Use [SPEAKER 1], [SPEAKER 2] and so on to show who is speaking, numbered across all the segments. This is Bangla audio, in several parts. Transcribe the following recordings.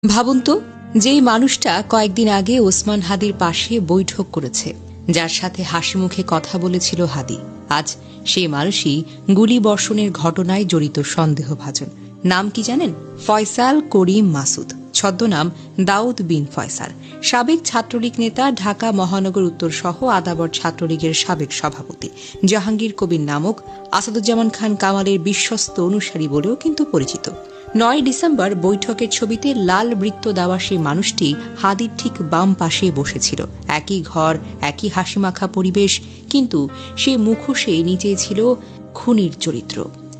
[SPEAKER 1] ভাবুন তো, যেই মানুষটা কয়েকদিন আগে ওসমান হাদির পাশে বৈঠক করেছে, যার সাথে হাসি মুখে কথা বলেছিল হাদি, আজ সেই মানুষই গুলি বর্ষণের ঘটনায় জড়িত সন্দেহভাজন। নাম কি জানেন? ফয়সাল করিম মাসুদ, ছদ্মনাম দাউদ বিন ফয়সাল। সাবেক ছাত্রলীগ নেতা, ঢাকা মহানগর উত্তর সহ আদাবর ছাত্রলীগের সাবেক সভাপতি। জাহাঙ্গীর কবির নামক আসাদুজ্জামান খান কামালের বিশ্বস্ত অনুসারী বলেও কিন্তু পরিচিত। 9 ডিসেম্বর বৈঠকের ছবিতে লাল বৃত্ত দেওয়া সেই মানুষটি হাদির ঠিক বাম পাশে বসেছিল। একই ঘর, একই হাসিমাখা পরিবেশ, কিন্তু সে মুখোশে নিচে ছিল খুনির চরিত্র।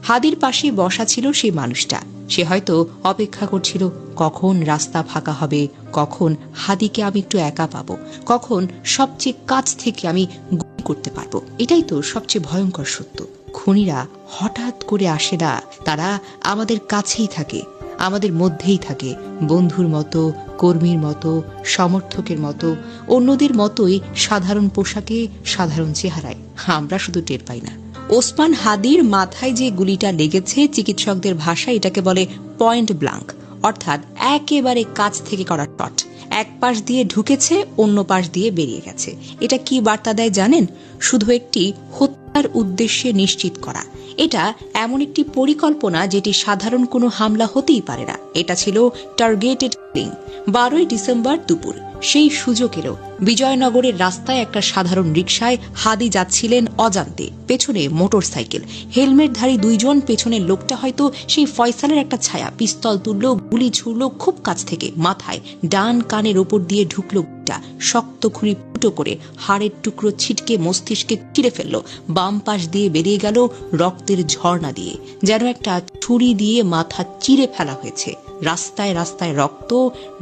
[SPEAKER 1] হাদির পাশে বসা ছিল সেই মানুষটা। সে হয়তো অপেক্ষা করছিল কখন রাস্তা ফাঁকা হবে, কখন হাদিকে আমি একটু একা পাবো, কখন সবচেয়ে কাছ থেকে আমি গুলি করতে পারবো। এটাই তো সবচেয়ে ভয়ঙ্কর সত্য। খুনিরা হঠাৎ করে আসে না, তারা আমাদের কাছেই থাকে, আমাদের মধ্যেই থাকে, বন্ধুর মতো, কর্মীর মতো, সমর্থকের মতো, অন্যদের মতোই সাধারণ পোশাকে, সাধারণ চেহারায়। আমরা শুধু টের পাই না। ওসমান হাদির মাথায় যে গুলিটা লেগেছে, চিকিৎসকদের ভাষায় এটাকে বলে পয়েন্ট ব্লাঙ্ক, অর্থাৎ একেবারে কাছ থেকে করা শট। এক পাশ দিয়ে ঢুকেছে, অন্য পাশ দিয়ে বেরিয়ে গেছে। এটা কি বার্তা দেয় জানেন? শুধু একটি হত্যার উদ্দেশ্যে নিশ্চিত করা। এটা এমন একটি পরিকল্পনা যেটি সাধারণ কোনো হামলা হতেই পারে না। এটা ছিল টার্গেটেড কিলিং। 12 ডিসেম্বর দুপুর সেই সুযোগেরও বিজয়নগরের রাস্তায় একটা সাধারণ রিকশায় হাদি যাচ্ছিলেন অজান্তে, পেছনে মোটরসাইকেল, হেলমেটধারী 2 জন। পেছনের লোকটা হয়তো সেই ফয়সালের একটা ছায়া। পিস্তল তুলল, গুলি ছুড়ল খুব কাছ থেকে, মাথায়, ডান কানের ওপর দিয়ে ঢুকলো গুলিটা। শক্ত খুঁড়ি ফুটো করে হাড়ের টুকরো ছিটকে মস্তিষ্কে চিরে ফেলল। বাম পাশ দিয়ে বেরিয়ে গেল রক্তের ঝর্ণা দিয়ে, যেন একটা ছুরি দিয়ে মাথা চিরে ফেলা হয়েছে। রাস্তায় রাস্তায় রক্ত,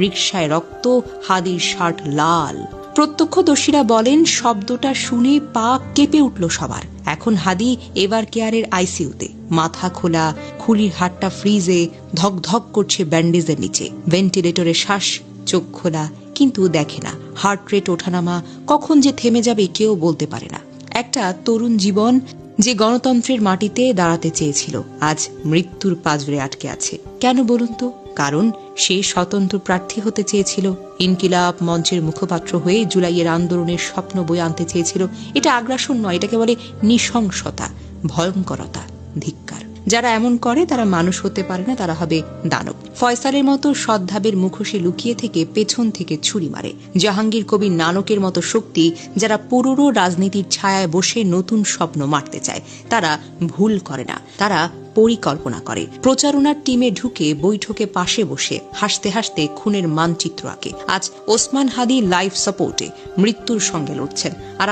[SPEAKER 1] রিকশায় রক্ত, হাদির শার্ট লাল। প্রত্যক্ষদর্শীরা বলেন, শব্দটা শুনে পা কেঁপে উঠল সবার। এখন হাদি এভার কেয়ারের আইসিইউতে, মাথা খোলা, খুলির হাতটা ফ্রিজে, ধকধক করছে ব্যান্ডেজের নিচে। ভেন্টিলেটরে শ্বাস, চোখ খোলা, কিন্তু দেখে না। হার্ট রেট ওঠানামা, কখন যে থেমে যাবে কেউ বলতে পারে না। একটা তরুণ জীবন যে গণতন্ত্রের মাটিতে দাঁড়াতে চেয়েছিল, আজ মৃত্যুর পাঁজরে আটকে আছে। কেন বলুন তো? কারণ সে স্বতন্ত্র প্রার্থী হতে চেয়েছিল, ইনকিলাব মঞ্চের মুখপাত্র হয়ে জুলাইয়ের আন্দোলনের স্বপ্ন বয়ে আনতে চেয়েছিল। এটা আগ্রাসন নয়, এটাকে বলে নৃশংসতা, ভয়ঙ্করতা, ধিক্কার। যারা এমন করে তারা মানুষ হতে পারে না, তারা হবে দানব। ফয়সালের মতো সদ্ভাবের মুখোশে লুকিয়ে থেকে পেছন থেকে ছুরি মারে। জাহাঙ্গীর কবির নানকের মতো শক্তি যারা পুরনো রাজনীতির ছায়ায় বসে নতুন স্বপ্ন মারতে চায়, তারা ভুল করে না, তারা পরিকল্পনা করে। প্রচারণার টিমে ঢুকে বৈঠকে পাশে বসে হাসতে হাসতে খুনের মানচিত্র আঁকে। আজ ওসমান হাদি লাইফ সাপোর্টে মৃত্যুর সঙ্গে লড়ছেন, আর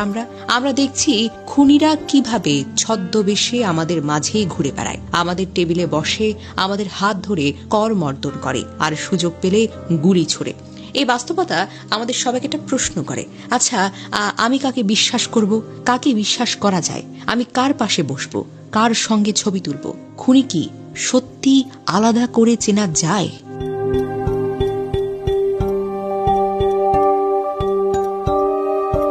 [SPEAKER 1] আমরা দেখছি খুনিরা কিভাবে ছদ্মবেশে আমাদের মাঝেই ঘুরে বেড়ায়, আমাদের টেবিলে বসে, আমাদের হাত ধরে করমর্দন করে, আর সুযোগ পেলে গুলি ছোড়ে। এই বাস্তবতা আমাদের সবাইকে একটা প্রশ্ন করে, আচ্ছা, আমি কাকে বিশ্বাস করব? কাকে বিশ্বাস করা যায়? আমি কার পাশে বসবো? কার সঙ্গে ছবি তুলব? খুনি কি সত্যি আলাদা করে চেনা যায়?